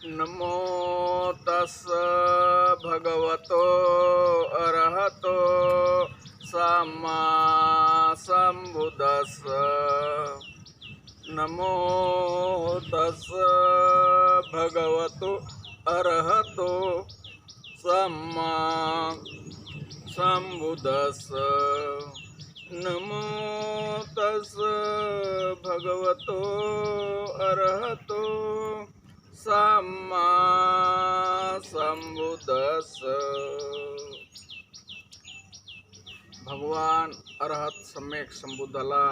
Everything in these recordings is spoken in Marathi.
नमो तस् भगवतो अरहतो सम्मा संबुद्धस्स। नमो तस् भगवतो अरहतो सम्मा संबुद्धस्स। नमो तस् भगवतो अरहतो सम्मा संबुद्धस्स। भगवान अरहत सम्यक संबुद्धाला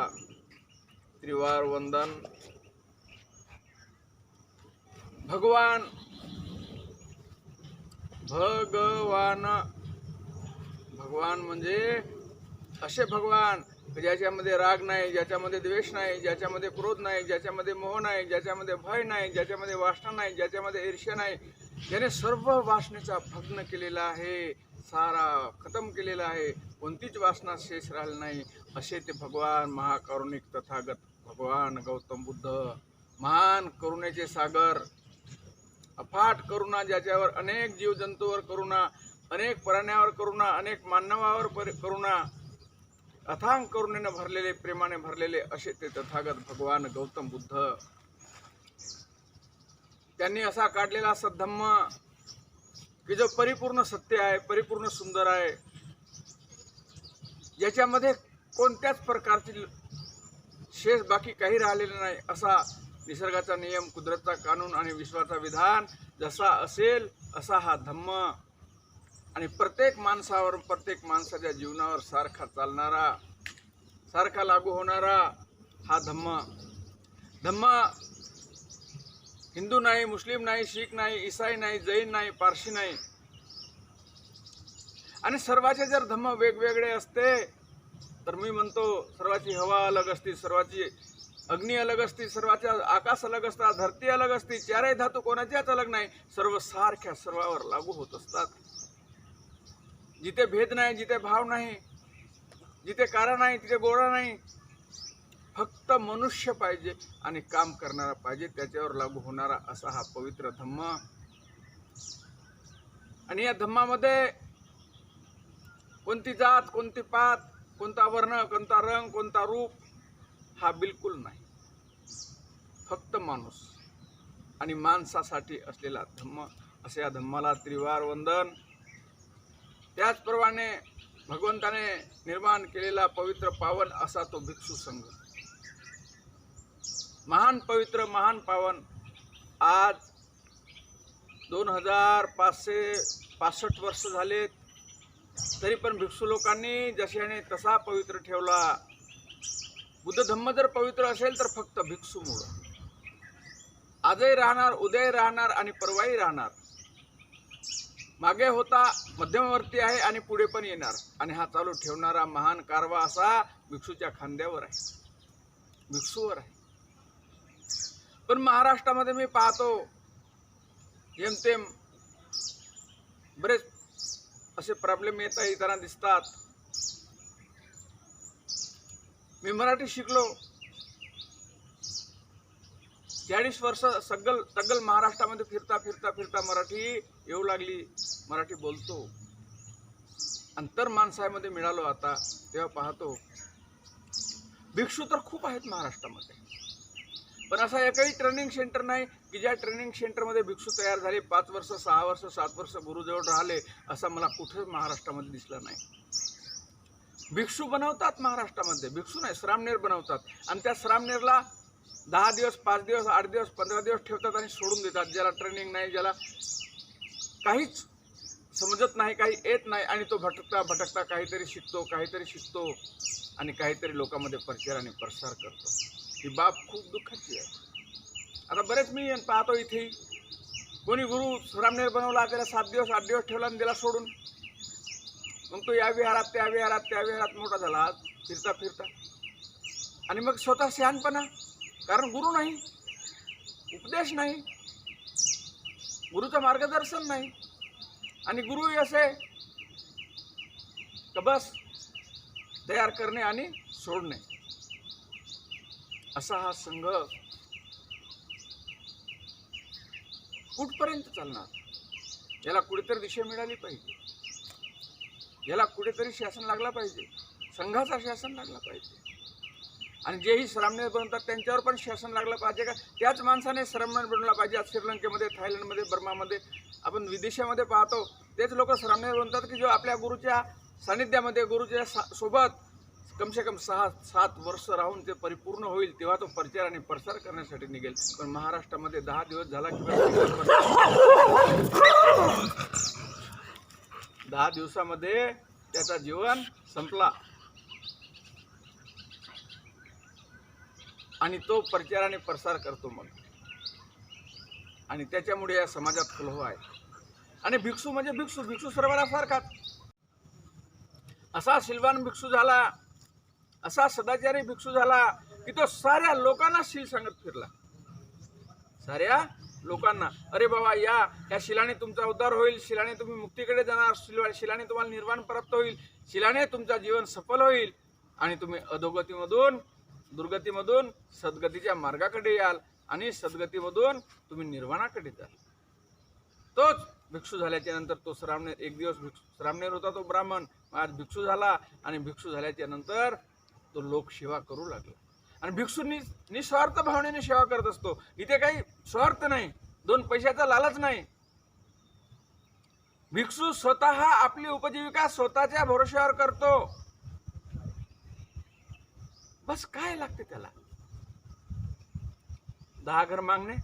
त्रिवार वंदन। भगवान म्हणजे असे भगवान ज्याच्यामध्ये राग नाही, ज्याच्यामध्ये द्वेष नाही, ज्याच्यामध्ये क्रोध नाही, ज्याच्यामध्ये मोह नाही, ज्याच्यामध्ये भय नाही, ज्याच्यामध्ये वासना नाही, ज्याच्यामध्ये ईर्ष्या नाही, ज्याने सर्व वासनेचा भग्न केलेला आहे, सारा खतम केलेला आहे, कोणतीच वासना शेष राहिली नाही, असे ते भगवान महाकारुणिक तथागत भगवान गौतम बुद्ध, महान करुणेचे सागर, अफाट करुणा, ज्याच्यावर अनेक जीवजंतूवर करुणा, अनेक प्राण्यावर करुणा, अनेक मानवावर करुणा, अथांग करुणेने भरलेले, प्रेमाने भरलेले असे ते तथागत भगवान गौतम बुद्ध। त्यांनी असा काढलेला सद्धम्म की जो परिपूर्ण सत्य आहे, परिपूर्ण सुंदर आहे, ज्याच्यामध्ये कोणत्याच प्रकारची शेष बाकी काही राहिलेलं नाही, असा निसर्गाचा नियम, कुदरतचा कानून आणि विश्वाचा विधान जसा असेल असा हा धम्म, आणि प्रत्येक माणसावर, प्रत्येक माणसाच्या जीवनावर सारखा चालणारा, सारखा लागू होणारा हा धम्म। हिंदू नाही, मुस्लिम नाही, शीख नाही, ईसाई नाही, जैन नाही, पारशी नाही, आणि सर्वाचे जर धम्म वेगवेगळे असते तर मी म्हणतो सर्वाची हवा अलग असती, सर्वाची अग्नी अलग असती, सर्वाचा आकाश अलग असतात, धरती अलग असती, चारही धातू कोणाच्याच अलग नाही, सर्व सारख्या सर्वावर लागू होत असतात। जिथे भेद नाही, जिथे भाव नाही, जिथे काळा नाही, तिथे गोरा नाही, फक्त मनुष्य पाहिजे आणि काम करणारा पाहिजे, त्याच्यावर लागू होणारा असा हा पवित्र धम्म। आणि या धम्मामध्ये कोणती जात, कोणती पात, कोणता वर्ण, कोणता रंग, कोणता रूप हा बिलकुल नाही, फक्त माणूस आणि माणसासाठी असलेला धम्म। असे या धम्माला त्रिवार वंदन। त्याचप्रमाणे भगवंताने निर्माण केलेला पवित्र पावन असा तो भिक्षू संघ, महान पवित्र, महान पावन। आज 2565 वर्ष झालेत, तरी पण भिक्षू लोकांनी जशाने तसा पवित्र ठेवला। बुद्ध धम्म जर पवित्र असेल तर फक्त भिक्षूमुळं आजही राहणार, उद्याही राहणार आणि परवाही राहणार, मागे होता, मध्यमवर्ती आहे आणि पुढे पण येणार, आणि हा चालू ठेवणारा महान कारवा असा भिक्षूच्या खांद्यावर आहे, भिक्षूवर आहे। पण महाराष्ट्रामध्ये मी पाहतो जेमतेम बरेच असे प्रॉब्लेम येताना दिसतात। मी मराठी शिकलो, 40 वर्ष सगळ महाराष्ट्रामध्ये फिरता फिरता फिरता मराठी येऊ लागली, मराठी बोलतो, अंतर माणसामध्ये मिळालो। आता तेव्हा पाहतो भिक्षू तर खूप आहेत महाराष्ट्रामध्ये, पण असा एकही ट्रेनिंग सेंटर नाही की ज्या ट्रेनिंग सेंटरमध्ये भिक्षू तयार झाले, 5 वर्ष, 6 वर्ष, 7 वर्ष गुरुजवळ राहिले, असा मला कुठेच महाराष्ट्रामध्ये दिसला नाही। भिक्षू बनवतात महाराष्ट्रामध्ये, भिक्षू नाही, श्रामणेर बनवतात, आणि त्या श्रामणेरला 10 दिवस, 5 दिवस, 8 दिवस, 15 दिवस ठेवतात आणि सोडून देतात। ज्याला ट्रेनिंग नाही, ज्याला काहीच समजत नाही, काही येत नाही, आणि तो भटकता काहीतरी शिकतो आणि काहीतरी लोकांमध्ये प्रचार आणि प्रसार करतो। ही बाब खूप दुःखाची आहे। आता बरेच मी पाहतो इथे, कोणी गुरु श्रामणेर बनवला, त्याला 7 दिवस 8 दिवस ठेवला आणि त्याला सोडून, मग तो या विहारात त्या विहारात मोठा झाला फिरता फिरता, आणि मग स्वतः शहाणपणा, कारण गुरु नाही, उपदेश नाही, गुरुचं मार्गदर्शन नाही, आणि गुरु असे तर बस तयार करणे आणि सोडणे। असा हा संघ कुठपर्यंत चालणार? याला कुठेतरी दिशा मिळाली पाहिजे, याला कुठेतरी शासन लागला पाहिजे, संघाचा शासन लागला पाहिजे. आणि जेही श्रामणेर बनवतात त्यांच्यावर पण शासन लागलं पाहिजे का? त्याच माणसाने श्रामणेर बनवला पाहिजे. आज श्रीलंकेमध्ये, थायलंडमध्ये, बर्मामध्ये, आपण विदेशामध्ये पाहतो तेच लोक श्रामणेर बनतात की जो आपल्या गुरुच्या सानिध्यामध्ये, गुरुच्या सोबत कमसे कम 6-7 वर्ष राहून ते परिपूर्ण होईल, तेव्हा तो प्रचार आणि प्रसार करण्यासाठी निघेल. पण महाराष्ट्रामध्ये 10 दिवस झाला किंवा 10 दिवसामध्ये त्याचा जीवन संपला आणि तो प्रचार आणि प्रसार करतो मग. आणि त्याच्यामुळे या समाजात कलह आहे. आणि भिक्षू म्हणजे भिक्षू, भिक्षू सर्वांना सारखाच. असा शिलवान भिक्षू झाला, असा सदाचारी भिक्षू झाला की तो साऱ्या लोकांना शील सांगत फिरला. साऱ्या लोकांना, अरे बाबा या शिलाने तुमचा उद्धार होईल, शिलाने तुम्ही मुक्तीकडे जाणार, शिलाने तुम्हाला निर्वाण प्राप्त होईल, शिलाने तुमचा जीवन सफल होईल आणि तुम्ही अधोगतीमधून, दुर्गतीमधून सद्गतीच्या मार्गाकडे याल आणि सद्गतीमधून तुम्ही निर्वाणाकडे जाल. तोच भिक्षू झाल्याच्या नंतर तो श्रामणेर, एक दिवस श्रामणेर होता तो ब्राह्मण, आज भिक्षू झाला. आणि भिक्षू झाल्याच्या नंतर तो लोकसेवा करू लागला. आणि भिक्षू निस्वार्थ भावनेने सेवा करत असतो. इथे काही स्वार्थ नाही, 2 पैशाचा लालच नाही. भिक्षू स्वतः आपली उपजीविका स्वतःच्या भरोश्यावर करतो. बस काय लागते त्याला? 10 घर मागणे,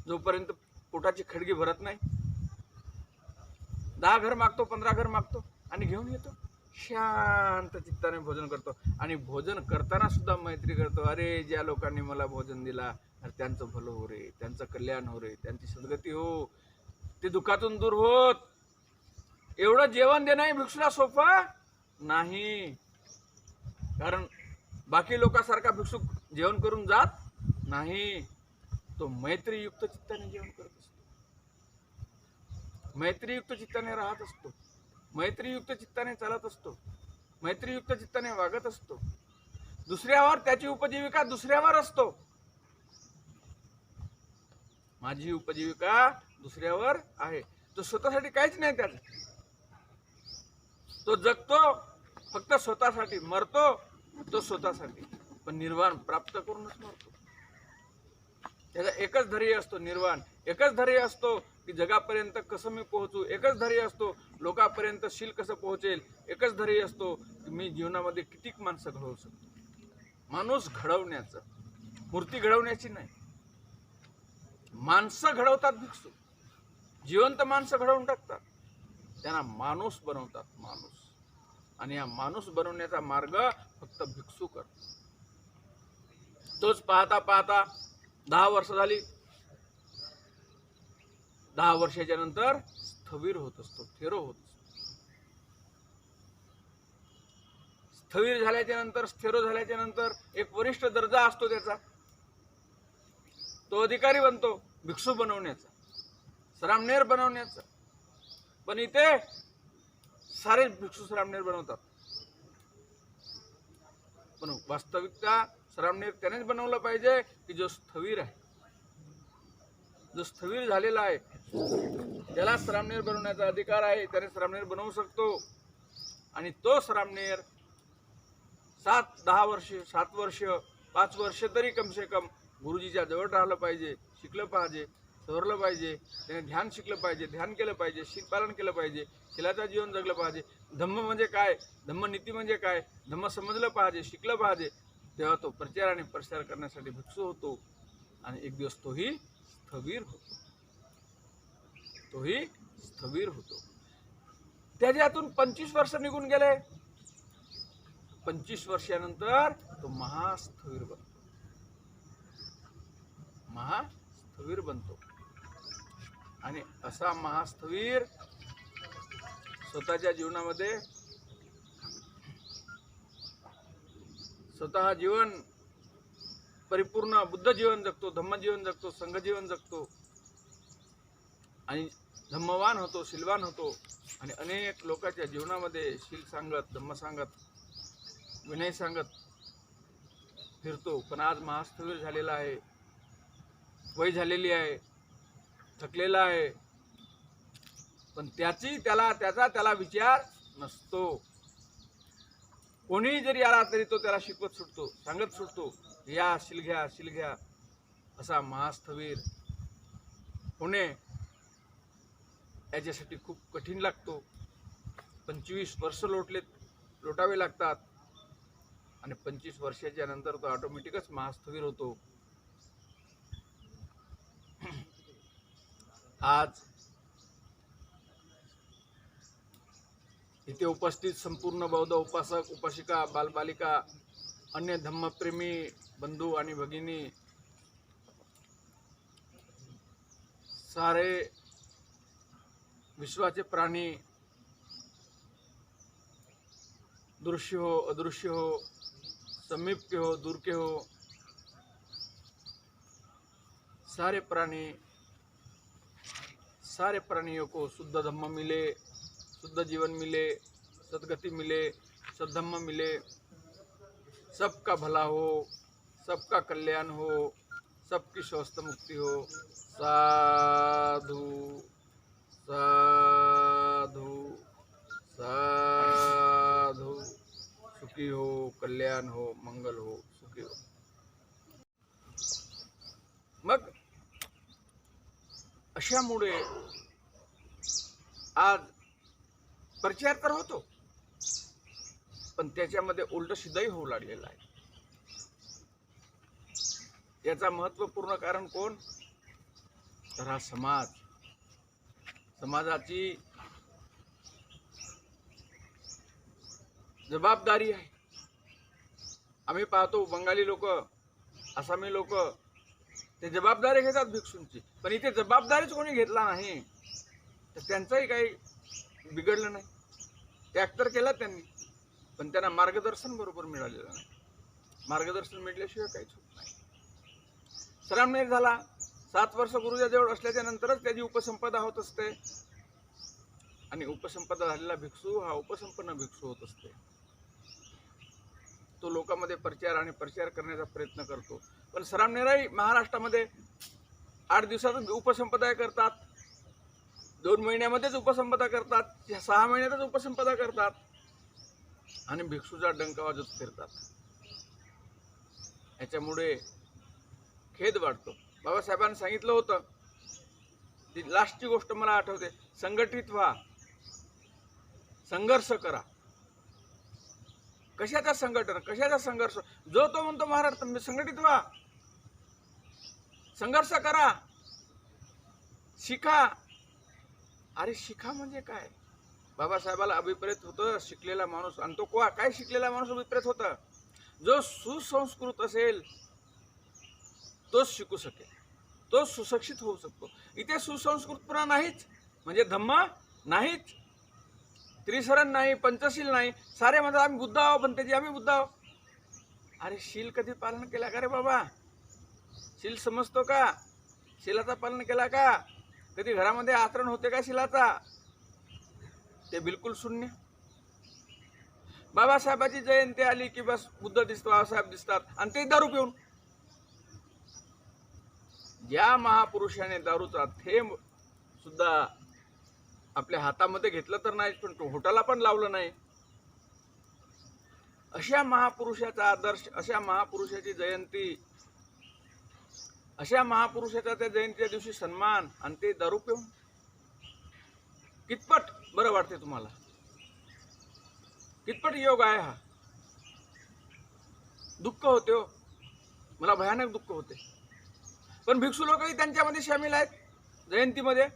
जोपर्यंत पोटाची खडगी भरत नाही. 10 घर मागतो, 15 घर मागतो आणि घेऊन येतो. शांत चित्ताने भोजन करतो. आणि भोजन करताना सुद्धा मैत्री करतो. अरे ज्या लोकांनी मला भोजन दिला, त्यांचं भलं हो रे, त्यांचं कल्याण हो रे, त्यांची सद्गती हो, ते दुःखातून दूर होत. एवढं जेवण देणं भिक्षूला सोपं नाही. कारण बाकी लोकांसारखा भिक्षू जेवण करून जात नाही. तो मैत्रीयुक्त चित्ताने जेवण करत असतो, मैत्रीयुक्त चित्ताने राहत असतो, मैत्रीयुक्त चित्ताने चालत असतो, मैत्रीयुक्त चित्ताने वागत असतो. दुसऱ्यावर त्याची उपजीविका दुसऱ्यावर असतो. माझी उपजीविका दुसऱ्यावर आहे. तो स्वतःसाठी काहीच नाही त्याचं. तो जगतो फक्त स्वतःसाठी, मरतो तो स्वतःसाठी, पण निर्वाण प्राप्त करूनच मरतो. त्याचा एकच ध्येय असतो, निर्वाण. एकच ध्येय असतो की जगापर्यंत कसं मी पोहोचू. एकच ध्येय असतो लोकांपर्यंत शील कसं पोहोचेल. एकच ध्येय असतो की मी जीवनामध्ये कितीक माणसं घडवू शकतो. माणूस घडवण्याचं, मूर्ती घडवण्याची नाही. माणसं घडवतात भिक्षू, जिवंत माणसं घडवून टाकतात, त्यांना माणूस बनवतात. माणूस. आणि या माणूस बनवण्याचा मार्ग फक्त भिक्षू करतो. तोच पाहता पाहता 10 वर्ष झाली. 10 वर्षाच्या नंतर स्थविर होत असतो, थेरो होत असतो. स्थविर झाल्याच्या नंतर, स्थिरो झाल्याच्या नंतर एक वरिष्ठ दर्जा असतो त्याचा. तो अधिकारी बनतो भिक्षू बनवण्याचा, श्रामणेर बनवण्याचा. पण इथे सारे भिक्षू श्रामणेर बनवतात. पण वास्तविकता श्रामणेर त्यानेच बनवलं पाहिजे की जो स्थविर आहे, जो स्थविर झालेला आहे, त्याला श्रामणेर बनवण्याचा अधिकार आहे. त्याने श्रामणेर बनवू शकतो. आणि तो श्रामणेर 7-10 वर्ष, 7 वर्ष, 5 वर्ष तरी कमसे कम गुरुजीच्या जवळ राहिलं पाहिजे, शिकलं पाहिजे, सवरलं पाहिजे. त्याने ध्यान शिकलं पाहिजे, ध्यान केलं पाहिजे, शील पालन केलं पाहिजे, शीलाचं जीवन जगलं पाहिजे. धम्म म्हणजे काय, धम्मनीती म्हणजे काय, धम्म समजलं पाहिजे, शिकलं पाहिजे. तेव्हा तो प्रचार आणि प्रसार करण्यासाठी भिक्षू होतो. आणि एक दिवस तोही स्थविर होतो, तोही स्थविर होतो. त्याच्यातून 25 वर्ष निघून गेले. 25 वर्षानंतर तो महास्थविर बनतो, महास्थविर बनतो. आणि असा महास्थविर स्वतःच्या जीवनामध्ये स्वतः जीवन परिपूर्ण बुद्ध जीवन जगतो, धम्म जीवन जगतो, संघ जीवन जगतो. आणि धम्मवान होतो, शीलवान होतो. आणि अनेक लोकांच्या जीवनामध्ये शील सांगत, धम्म सांगत, विनय सांगत फिरतो. पण आज महास्थवीर झालेला आहे, वय झालेली आहे, थकलेला आहे, पण त्याचा विचार नसतो. कोणी जरी आला तरी तो त्याला शिकवत सुटतो, सांगत सुटतो, या शिलघ्या असा महास्थवीर होणे याच्यासाठी खूप कठीण लागतो. 25 वर्ष लोटावे लागतात आणि 25 वर्षाच्या नंतर तो ऑटोमॅटिकच महास्थवीर होतो. आज इथे उपस्थित संपूर्ण बौद्ध उपासक, उपासिका, बालबालिका, अन्य धम्मप्रेमी बंधू आणि भगिनी, सारे विश्वाचे प्राणी, दृश्य हो अदृश्य हो, समीप के हो दूर के हो, सारे प्राणियों को शुद्ध धम्म मिले, शुद्ध जीवन मिले, सद्गति मिले, सद्धम्म मिले, सबका भला हो, सबका कल्याण हो, सबकी स्वस्थ मुक्ति हो. साधु साधु साधु. सुखी हो, कल्याण हो, मंगल हो, सुखी हो. मग अशामुळे आज प्रचार तर होतो, पण त्याच्यामध्ये उलट सिद्धही होऊ लागलेला आहे. याचा महत्वपूर्ण कारण कोण? तर हा समाजाची जबाबदारी आहे. आम्ही पाहतो बंगाली लोक, आसामी लोक ते जबाबदारी घेतात भिक्षूंची, पण इथे जबाबदारीच कोणी घेतला नाही तर त्यांचंही काही बिघडलं नाही. त्याग तर केला त्यांनी, पण त्यांना मार्गदर्शन बरोबर मिळालेलं नाही. मार्गदर्शन मिळाल्याशिवाय काहीच होत नाही. श्रामनेर झाला, 7 वर्ष गुरुजाजवळ असल्याच्या नंतरच त्याची उपसंपदा होत असते, आणि उपसंपदा झालेला भिक्षू हा उपसंपन्न भिक्षू होत असते. तो लोकांमध्ये प्रचार करण्याचा प्रयत्न करतो. पण श्रामनेरही महाराष्ट्रामध्ये 8 दिवसातच उपसंपदा करतात, 2 महिन्यामध्येच उपसंपदा करतात, 6 महिन्यातच उपसंपदा करतात, आणि भिक्षूचा डंका वाजवत फिरतात. याच्यामुळे खेद वाटतो. बाबासाहेबांनी सांगितलं होतं, ती लास्टची गोष्ट मला आठवते, संघटित व्हा, संघर्ष करा. कशाचा संघटन, कशाचा संघर्ष? जो तो म्हणतो महाराज तुम्ही संघटित व्हा, संघर्ष करा, शिका. अरे शिका म्हणजे काय? बाबासाहेबाला अभिप्रेत होतं शिकलेला माणूस, आणि तो काय शिकलेला माणूस अभिप्रेत होता? जो सुसंस्कृत असेल तोच शिकू शकेल, तोच सुशिक्षित होऊ शकतो. इथे सुसंस्कृतपणा नाहीच, म्हणजे धम्म नाहीच, त्रिसरण नाही, पंचशील नाही. सारे म्हणतात आम्ही बुद्ध आहो, पण त्याची आम्ही बुद्ध आहो. अरे शील कधी पालन केला का रे बाबा? शील समजतो का? शीलाचा पालन केला का? कधी घरामध्ये आचरण होते का शीलाचा? ते बिलकुल शून्य. बाबासाहेबाची जयंती आली की बस बुद्ध दिसतो, बाबासाहेब दिसतात, आणि ते दारू पिऊन. ज्या महापुरुषाने दारूचा थेंब सुद्धा आपल्या हातामध्ये घेतलं तर नाही, पण तो होटाला पण लावलं नाही, अशा महापुरुषाचा आदर्श, अशा महापुरुषाची जयंती, अशा महापुरुषाचा त्या जयंतीच्या दिवशी सन्मान, आणि ते दारू पिऊन. कितपट बरं वाटते तुम्हाला? कितपट योग आहे हा? दुःख होते हो, मला भयानक दुःख होते. पण भिक्षू लोकही त्यांच्यामध्ये सामील आहेत जयंतीमध्ये,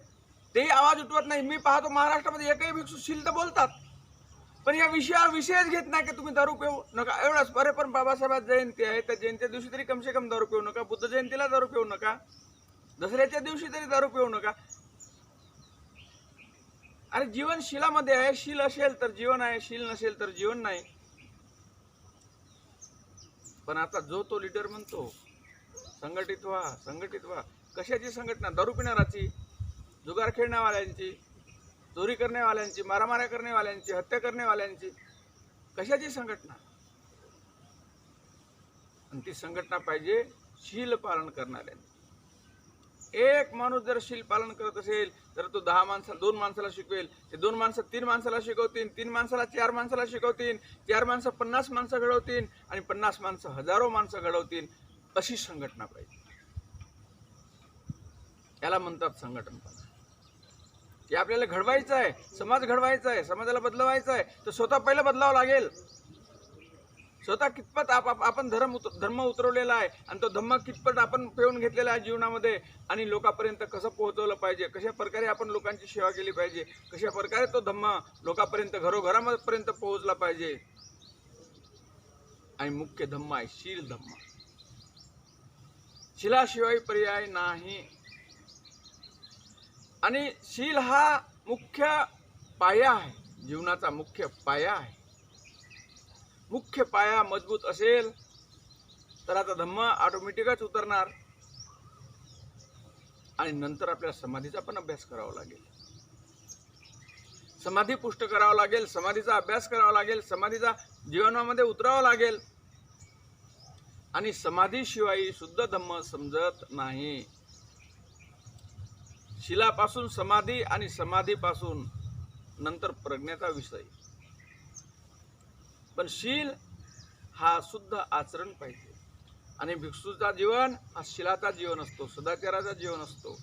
तेही आवाज उठवत नाही. मी पाहतो महाराष्ट्रामध्ये एकही भिक्षू शील तर बोलतात, पण या विषयावर विषयच घेत नाही की तुम्ही दारू पिऊ नका, एवढंच. बरे, पण बाबासाहेब जयंती आहे, त्या जयंतीच्या दिवशी तरी कमसे कम दारू पिऊ नका, बुद्ध जयंतीला दारू पिऊ नका, दसऱ्याच्या दिवशी तरी दारू पिऊ नका. अरे जीवन शीलामध्ये आहे, शील असेल तर जीवन आहे, शील नसेल तर जीवन नाही. पण आता जो तो लीडर म्हणतो संघटित व्हा, संघटित व्हा. कशाची संघटना? दारू पिणाराची, जुगार खेळण्यावाल्यांची, चोरी करण्यावाल्यांची, मारामाऱ्या करण्यावाल्यांची, हत्या करण्यावाल्यांची. कशाची संघटना? आणि ती संघटना पाहिजे शील पालन करणाऱ्यांनी. एक माणूस जर शील पालन करत असेल तर तो 2 माणसाला शिकवेल, ते 2 माणसं 3 माणसाला शिकवतील, 3 माणसाला 4 माणसाला शिकवतील, 4 माणसं 50 माणसं घडवतील आणि 50 माणसं हजारो माणसं घडवतील. अशी संघटना पाहिजे. याला म्हणतात संघटनपणा. की आपल्याला घडवायचं आहे, समाज घडवायचा आहे, समाजाला बदलवायचं आहे, तर स्वतः पहिलं बदलावं लागेल. स्वतः कितपत आपण धर्म उतरवलेला आहे आणि तो धम्म कितपत आपण पेऊन घेतलेला आहे जीवनामध्ये, आणि लोकांपर्यंत कसं पोहोचवलं पाहिजे, कशा प्रकारे आपण लोकांची सेवा केली पाहिजे, कशा प्रकारे तो धम्म लोकांपर्यंत घरोघरापर्यंत पोहोचला पाहिजे. आणि मुख्य धम्म आहे शील धम्म. शिलाशिवाय पर्याय नाही. आणि शील हा मुख्य पाया आहे, जीवनाचा मुख्य पाया आहे. मुख्य पाया मजबूत असेल तर आता धम्म ऑटोमॅटिकच उतरणार. आणि नंतर आपल्याला समाधीचा पण अभ्यास करावा लागेल, समाधी पुष्ट करावं लागेल, समाधीचा अभ्यास करावा लागेल, समाधीचा जीवनामध्ये उतरावं लागेल. आणि समाधीशिवाय शुद्ध धम्म समजत नाही. शिलापासून समाधी आणि समाधीपासून नंतर प्रज्ञेचा विषय. पण शील हा शुद्ध आचरण पाहिजे. आणि भिक्षूचा जीवन हा शिलाचा जीवन असतो, सदाचाराचा जीवन असतो.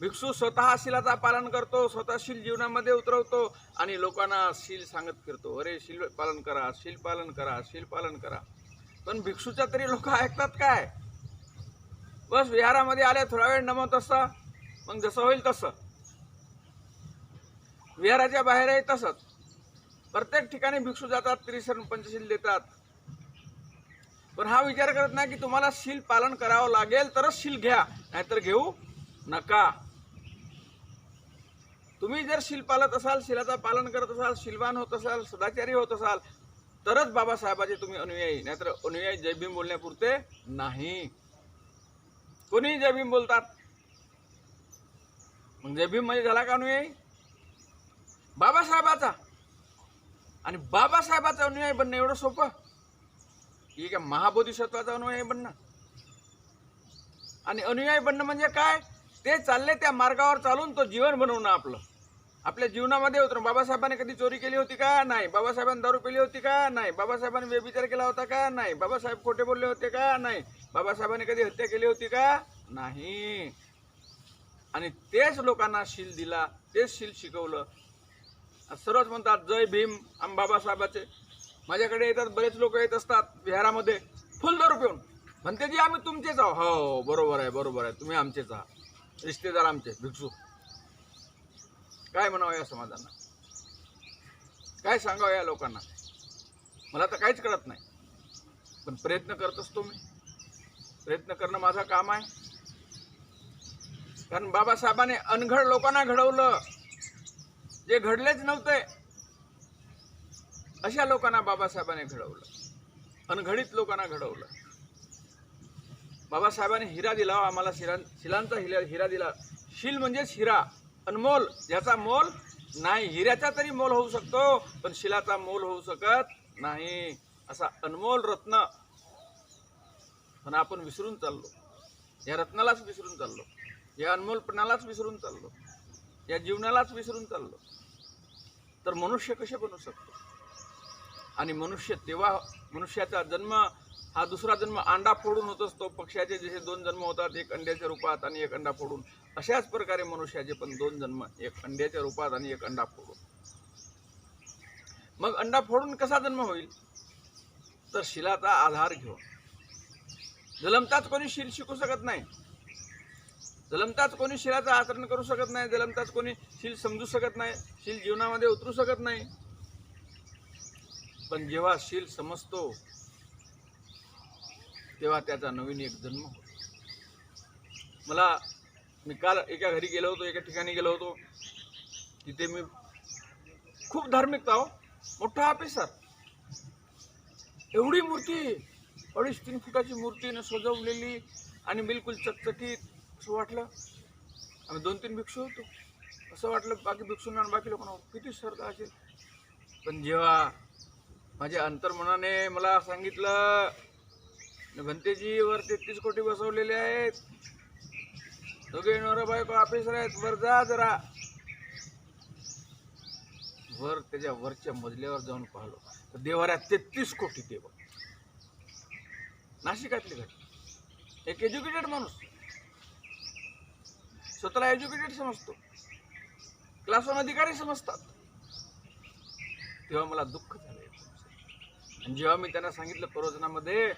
भिक्षू स्वतः शिलाचा पालन करतो, स्वतः शील जीवनामध्ये उतरवतो आणि लोकांना शील सांगत फिरतो, अरे शील पालन करा, शील पालन करा, शील पालन करा. पण भिक्षूच्या तरी लोक ऐकतात काय? बस विहारामध्ये आले, थोडा वेळ नमत असता, मग जसं होईल तसं. विहाराच्या बाहेरही तसंच. प्रत्येक ठिकाणी भिक्षू जातात, त्रिशरण पंचशील देतात, पण हा विचार करत नाही की तुम्हाला शील पालन करावं लागेल तरच शील घ्या, नाहीतर घेऊ नका. तुम्ही जर शील पाळत असाल, शीलाचा पालन करत असाल, शीलवान होत असाल, सदाचारी होत असाल, तरच बाबासाहेबाचे तुम्ही अनुयायी, नाहीतर अनुयायी जय भीम बोलण्यापुरते नाही. कोणी जय भीम बोलतात, मग जय भीम म्हणजे झाला का अनुयायी बाबासाहेबाचा? आणि बाबासाहेबाचा अनुयायी बनणं एवढं सोपं? ही काय महाबोधिसत्वाचा अनुयायी बनणं? आणि अनुयायी बनणं म्हणजे काय? ते चालले त्या मार्गावर चालून तो जीवन बनवणं आपलं, आपल्या जीवनामध्ये उतरून. बाबासाहेबांनी कधी चोरी केली होती का? नाही. बाबासाहेबांनी दारू पिली होती का? नाही. बाबासाहेबांनी व्यभिचार केला होता का? नाही. बाबासाहेब खोटे बोलले होते का? नाही. बाबासाहेबांनी कधी हत्या केली होती का? नाही. आणि तेच लोकांना शील दिला, तेच शील शिकवलं. सर्वच म्हणतात जय भीम आम बाबासाहेबाचे. माझ्याकडे येतात, बरेच लोक येत असतात विहारामध्ये फुल दारू पिऊन, म्हणते जी आम्ही तुमचेच आहो. हो बरोबर आहे, बरोबर आहे, तुम्ही आमचेच आहात, रिश्तेदार आमचे भिक्षू. काय म्हणावं या समाजांना, काय सांगावं या लोकांना? मला तर काहीच कळत नाही, पण प्रयत्न करत असतो मी. प्रयत्न करणं माझं काम आहे. कारण बाबासाहेबांनी अनघड लोकांना घडवलं, जे घडलेच नव्हते अशा लोकांना बाबासाहेबांनी घडवलं, अनघडित लोकांना घडवलं. बाबासाहेबांनी हिरा दिला आम्हाला, शिलांचा हिरा दिला. शील म्हणजेच हिरा, अनमोल, ज्याचा मोल नाही. हिऱ्याचा तरी मोल होऊ शकतो, पण शिलाचा मोल होऊ शकत नाही. असा अनमोल रत्न. पण आपण विसरून चाललो, या रत्नालाच विसरून चाललो, या अनमोलपणालाच विसरून चाललो, या जीवनालाच विसरून चाललो. तर मनुष्य कसे बनू शकतो? आणि मनुष्य तेव्हा, मनुष्याचा जन्म हा दुसरा जन्म अंडा फोडून होत असतो. पक्ष्याचे जसे 2 जन्म होतात, एक अंड्याच्या रूपात आणि एक अंडा फोडून, अशाच प्रकारे मनुष्याचे पण 2 जन्म, एक अंड्याच्या रूपात आणि एक अंडा फोडून. मग अंडा फोडून कसा जन्म होईल? तर शिलाचा आधार घेऊन. जलमताच कोणी शील शिकू शकत नाही, जलमताच कोणी शिलाचं आचरण करू शकत नाही, जलमताच कोणी शील समजू शकत नाही, शील जीवनामध्ये उतरू शकत नाही. पण जेव्हा शील समजतो तेव्हा त्याचा नवीन एक जन्म होतो. मी काल एका घरी गेलो होतो, एका ठिकाणी गेलो होतो, तिथे मी खूप धार्मिकता हो, मोठा ऑफिसर, एवढी मूर्ती 2.5-3 फुटाची मूर्तीनं सजवलेली आणि बिलकुल चकचकीत. असं वाटलं, आम्ही 2-3 भिक्षू होतो, असं वाटलं बाकी भिक्षूंना आणि बाकी लोकांना किती श्रद्धा असेल. पण जेव्हा माझ्या अंतर्मनाने मला सांगितलं भंतेजीवर 33 कोटी बसवलेले आहेत. दोघे नवरा बायको ऑफिसर आहेत. वर जा जरा, वर त्याच्या वरच्या मजल्यावर जाऊन पाहिलो तर देवाऱ्यात 33 कोटी देव. नाशिकातली घटना. एक एज्युकेटेड माणूस, स्वतःला एज्युकेटेड समजतो, क्लास 1 अधिकारी समजतात. तेव्हा मला दुःख झालं. आणि जेव्हा मी त्यांना सांगितलं प्रवचनामध्ये,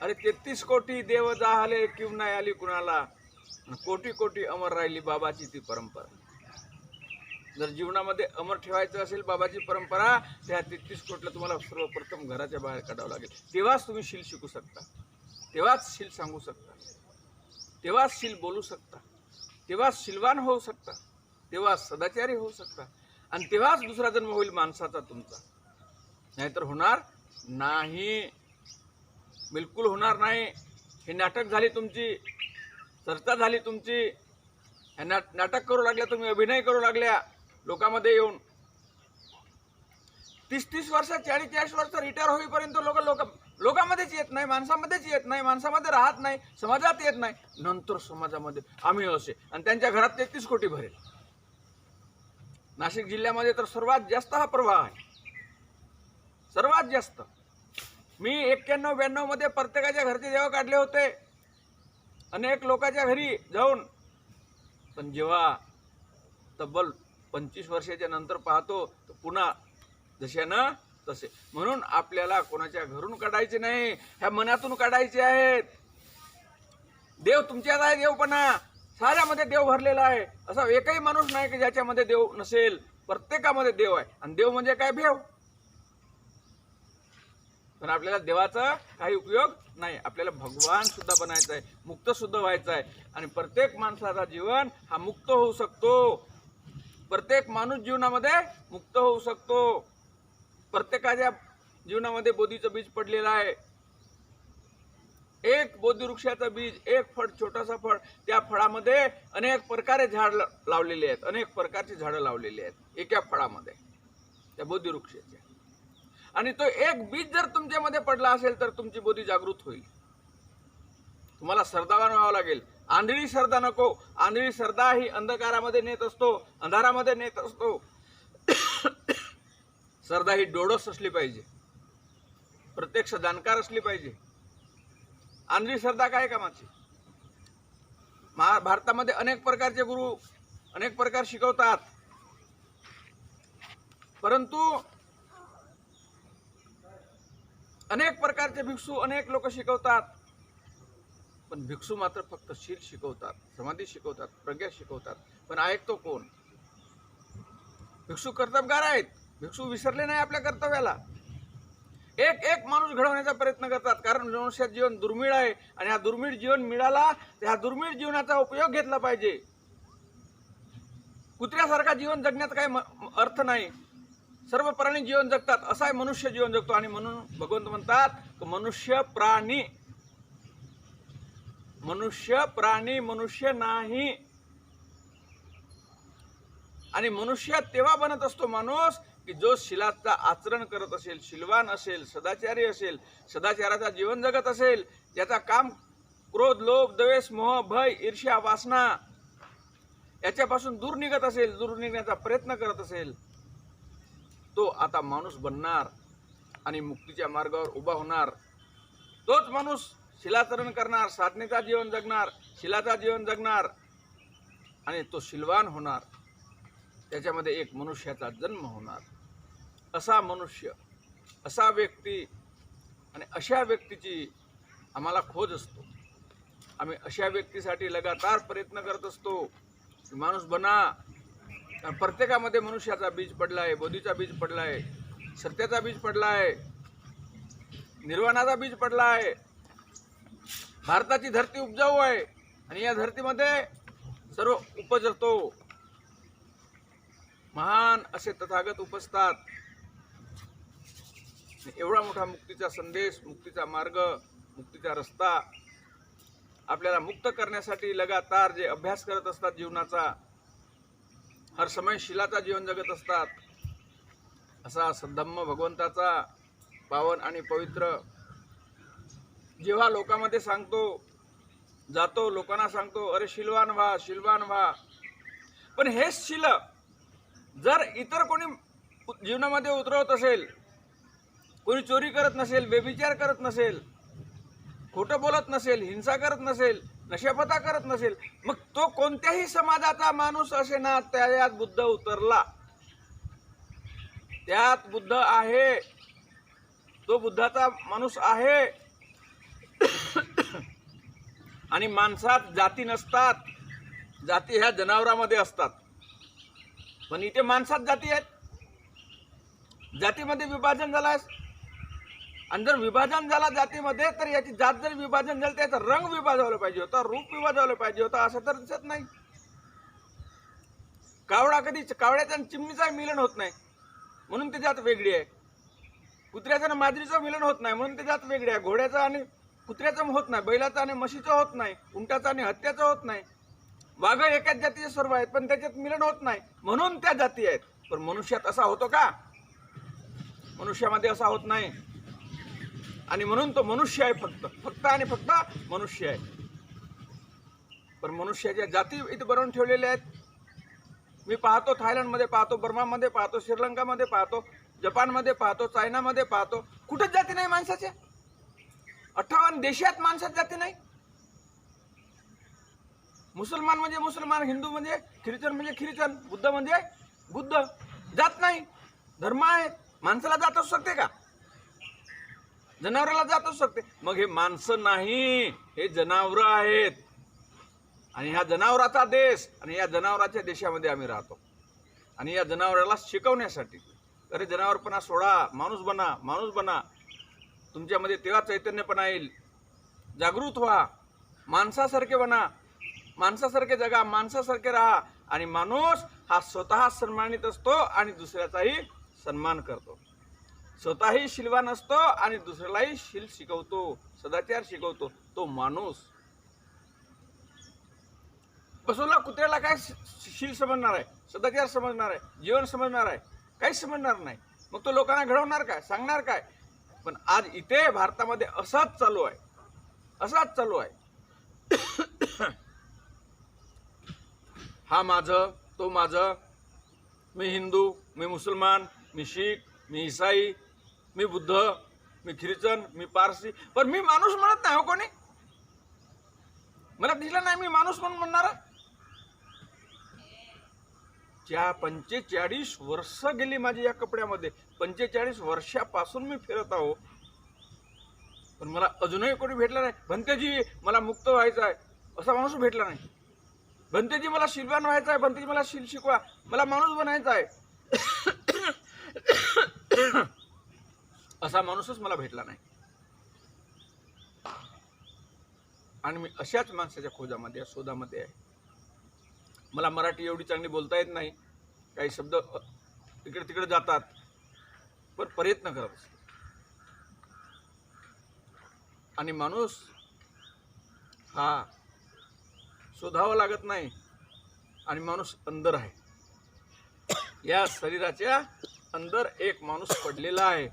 अरे 33 कोटी देव जाहले किंवा नाही आली कुणाला, कोटी कोटी अमर राहिली बाबाची ती परंपरा. जर जीवनामध्ये अमर ठेवायचं असेल बाबाची परंपरा, त्या 33 कोटीला तुम्हाला सर्वप्रथम घराच्या बाहेर काढावं लागेल. तेव्हाच तुम्ही शील शिकू शकता, तेव्हाच शील सांगू शकता, तेव्हाच शील बोलू शकता, तेव्हाच शीलवान होऊ शकता, तेव्हाच सदाचारी होऊ शकता, आणि तेव्हाच दुसरा जन्म होईल माणसाचा तुमचा. नाहीतर होणार नाही, बिलकुल होणार नाही. हे नाटक झाली तुमची, चर्चा झाली तुमची. हे नाटक करू लागल्या तुम्ही, अभिनय करू लागल्या लोकांमध्ये येऊन. 30-30 वर्ष 40-40 वर्ष रिटायर होईपर्यंत लोकांमध्येच येत नाही, माणसामध्येच येत नाही, माणसामध्ये राहत नाही, समाजात येत नाही. नंतर समाजामध्ये आम्ही असे, आणि त्यांच्या घरात 33 कोटी भरेल. नाशिक जिल्ह्यामध्ये तर सर्वात जास्त हा प्रवाह आहे, सर्वात जास्त. मी 91-92 मध्ये प्रत्येकाच्या घरचे देव काढले होते, अनेक लोकांच्या घरी जाऊन. पण जेव्हा तब्बल 25 वर्षाच्या नंतर पाहतो तर पुन्हा जशानं तसे. म्हणून आपल्याला कोणाच्या घरून काढायचे नाही, ह्या मनातून काढायचे आहेत. देव तुमच्यात आहे, देवपणा साऱ्यामध्ये देव भरलेला आहे. असा एकही माणूस नाही की ज्याच्यामध्ये देव नसेल. प्रत्येकामध्ये देव आहे. आणि देव म्हणजे काय? भेव. पण आपल्याला देवाचा काही उपयोग नाही. आपल्याला भगवान सुद्धा बनायचं आहे, मुक्त सुद्धा व्हायचं आहे. आणि प्रत्येक माणसाचा जीवन हा मुक्त होऊ शकतो. प्रत्येक माणूस जीवनामध्ये मुक्त होऊ शकतो. प्रत्येकाच्या जीवनामध्ये बोधीचं बीज पडलेलं आहे. एक बोधी वृक्षाचं बीज, एक फळ, छोटासा फळ. त्या फळामध्ये अनेक प्रकारे झाड लावलेले आहेत, अनेक प्रकारची झाडं लावलेली आहेत एका फळामध्ये, त्या बोधी वृक्षाच्या. आणि तो एक बीज जर तुमच्यामध्ये पडला असेल तर तुमची बोधी जागृत होईल. तुम्हाला सरदावान व्हावं लागेल. आंधळी सरदा नको. आंधळी सरदा ही अंधकारामध्ये नेत असतो, अंधारामध्ये नेत असतो. सरदा ही डोळस असली पाहिजे, प्रत्यक्ष जाणकार असली पाहिजे. आंधळी सरदा काय कामाची? भारतामध्ये अनेक प्रकारचे गुरु अनेक प्रकार शिकवतात, परंतु अनेक प्रकारचे भिक्षू अनेक लोक शिकवतात. पण भिक्षू मात्र फक्त शील शिकवतात, समाधी शिकवतात, प्रज्ञा शिकवतात. पण ऐकतो कोण? भिक्षू कर्तबगार आहेत. भिक्षू विसरले नाही आपल्या कर्तव्याला. एक एक माणूस घडवण्याचा प्रयत्न करतात. कारण मनुष्यात जीवन दुर्मिळ आहे, आणि हा दुर्मिळ जीवन मिळाला तर ह्या दुर्मिळ जीवनाचा उपयोग घेतला पाहिजे. कुत्र्यासारखा जीवन जगण्यात काही अर्थ नाही. सर्व प्राणी जीवन जगतात, असा आहे मनुष्य जीवन जगतो. आणि म्हणून भगवंत म्हणतात मनुष्य प्राणी, मनुष्य प्राणी, मनुष्य नाही. आणि मनुष्य तेव्हा बनत असतो माणूस की जो शीलाचा आचरण करत असेल, शीलवान असेल, सदाचारी असेल, सदाचाराचा जीवन जगत असेल, ज्याचा काम क्रोध, लोभ, द्वेष, मोह, भय, ईर्ष्या, वासना याच्यापासून दूर निघत असेल, दूर निघण्याचा प्रयत्न करत असेल, तो आता माणूस बनणार आणि मुक्तीच्या मार्गावर उभा होणार. तोच माणूस शीलाचरण करणार, साधनेचा जीवन जगणार, शीलाचा जीवन जगणार, आणि तो शीलवान होणार. त्याच्यामध्ये एक मनुष्याचा जन्म होणार. असा मनुष्य, असा व्यक्ती, आणि अशा व्यक्तीची आम्हाला खोज असतो. आम्ही अशा व्यक्तीसाठी लगातार प्रयत्न करत असतो. माणूस बना. प्रत्येकामध्ये मनुष्याचा बीज पडलाय, बोधीचा बीज पडलाय, सत्याचा बीज पडलाय, निर्वाणाचा बीज पडलाय. भारताची धरती उपजाऊ आहे, आणि या धरतीमध्ये सर्व उपजतो. महान असे तथागत उपजतात. एवढा मोठा मुक्तीचा संदेश, मुक्तीचा मार्ग, मुक्तीचा रस्ता आपल्याला मुक्त करण्यासाठी लगातार जे अभ्यास करत असतात जीवनाचा, हर समय शीलाचा जीवन जगत असतात, असा सद्धम्म भगवंताचा पावन आणि पवित्र जेव्हा लोकांमध्ये सांगतो, जातो लोकांना सांगतो, अरे शीलवान व्हा, शीलवान व्हा. पण हे शील जर इतर कोणी जीवनामध्ये उतरवत असेल, कोणी चोरी करत नसेल, व्यभिचार करत नसेल, खोटं बोलत नसेल, हिंसा करत नसेल, नशापता करत नसेल, मग तो कोणत्याही समाजाचा माणूस असे ना, त्यात बुद्ध उतरला, त्यात बुद्ध आहे, तो बुद्धाचा माणूस आहे. आणि माणसात जाती नसतात, जाती ह्या जनावरांमध्ये असतात. पण इथे माणसात जाती आहेत. जातीमध्ये विभाजन झालं आहे. आणि जर विभाजन झाला जातीमध्ये, तर याची जात जर विभाजन झालं, त्याचा रंग विभाजवला पाहिजे होता, रूप विभाजवलं पाहिजे होता, असं तर दिसत नाही. कावड्याचा आणि चिमणीचा मिलन होत नाही म्हणून ते जात वेगळी आहे. कुत्र्याचं आणि मांजरीचं मिलन होत नाही म्हणून ते जात वेगळी आहे. घोड्याचं आणि कुत्र्याचं होत नाही, बैलाचं आणि म्हशीचं होत नाही, उंटाचं आणि हत्याचं होत नाही. वाघ एकाच जातीचे सर्व आहेत, पण त्याच्यात मिलन होत नाही म्हणून त्या जाती आहेत. पण मनुष्यात असा होतो का? मनुष्यामध्ये असा होत नाही. आणि म्हणून तो मनुष्य आहे, फक्त आणि फक्त मनुष्य आहे. पण मनुष्याच्या जाती इथे बनवून ठेवलेल्या आहेत. मी पाहतो, थायलंडमध्ये पाहतो, बर्मामध्ये पाहतो, श्रीलंकामध्ये पाहतो, जपानमध्ये पाहतो, चायनामध्ये पाहतो, कुठेच जाती नाही माणसाच्या. 58 देशात माणसात जाती नाही. मुसलमान म्हणजे मुसलमान, हिंदू म्हणजे ख्रिश्चन म्हणजे ख्रिश्चन, बुद्ध म्हणजे बुद्ध. जात नाही, धर्म आहेत. माणसाला जात असू शकते का? जनावराला जात असू शकते. मग हे माणसं नाही, हे जनावर आहेत. आणि ह्या जनावराचा देश आणि या जनावराच्या देशामध्ये आम्ही राहतो. आणि या जनावराला शिकवण्यासाठी, अरे जनावरपणा सोडा, माणूस बना, माणूस बना. तुमच्यामध्ये तेव्हा चैतन्यपणा येईल. जागृत व्हा, माणसासारखे बना, माणसासारखे जगा, माणसासारखे राहा. आणि माणूस हा स्वतः सन्मानित असतो आणि दुसऱ्याचाही सन्मान करतो. स्वतःही शीलवान असतो आणि दुसऱ्यालाही शील शिकवतो, सदाचार शिकवतो. तो माणूस. पशुला, कुत्र्याला काय शील समजणार आहे, सदाचार समजणार आहे, जीवन समजणार आहे? काहीच समजणार नाही. मग तो लोकांना घडवणार काय, सांगणार काय? पण आज इथे भारतामध्ये असाच चालू आहे, असाच चालू आहे. हा माझं, तो माझं, मी हिंदू, मी मुसलमान, मी शीख, मी ईसाई, मी बुद्ध, मी ख्रिश्चन, मी पारसी. पण मी माणूस म्हणत नाही हो कोणी. मला दिसलं नाही मी माणूस म्हणून म्हणणार. 45 वर्ष गेली माझी या कपड्यामध्ये. 45 वर्षापासून मी फिरत आहो, पण मला अजूनही कोणी भेटला नाही. भंतेजी मला मुक्त व्हायचं आहे असा माणूस भेटला नाही. भंतेजी मला शीलवान व्हायचं आहे, भंतेजी मला शील शिकवा, मला माणूस बनायचा आहे असा माणूसच मला भेटला नाही. आणि मी अशाच माणसाच्या खोजामध्ये, शोधामध्ये आहे. मला मराठी एवढी चांगली बोलता येत नाही, काही शब्द इकडे तिकडे जातात, पण प्रयत्न करत असतो. आणि माणूस हा शोधावा लागत नाही. आणि माणूस अंदर आहे. या शरीराच्या अंदर एक माणूस पडलेला आहे.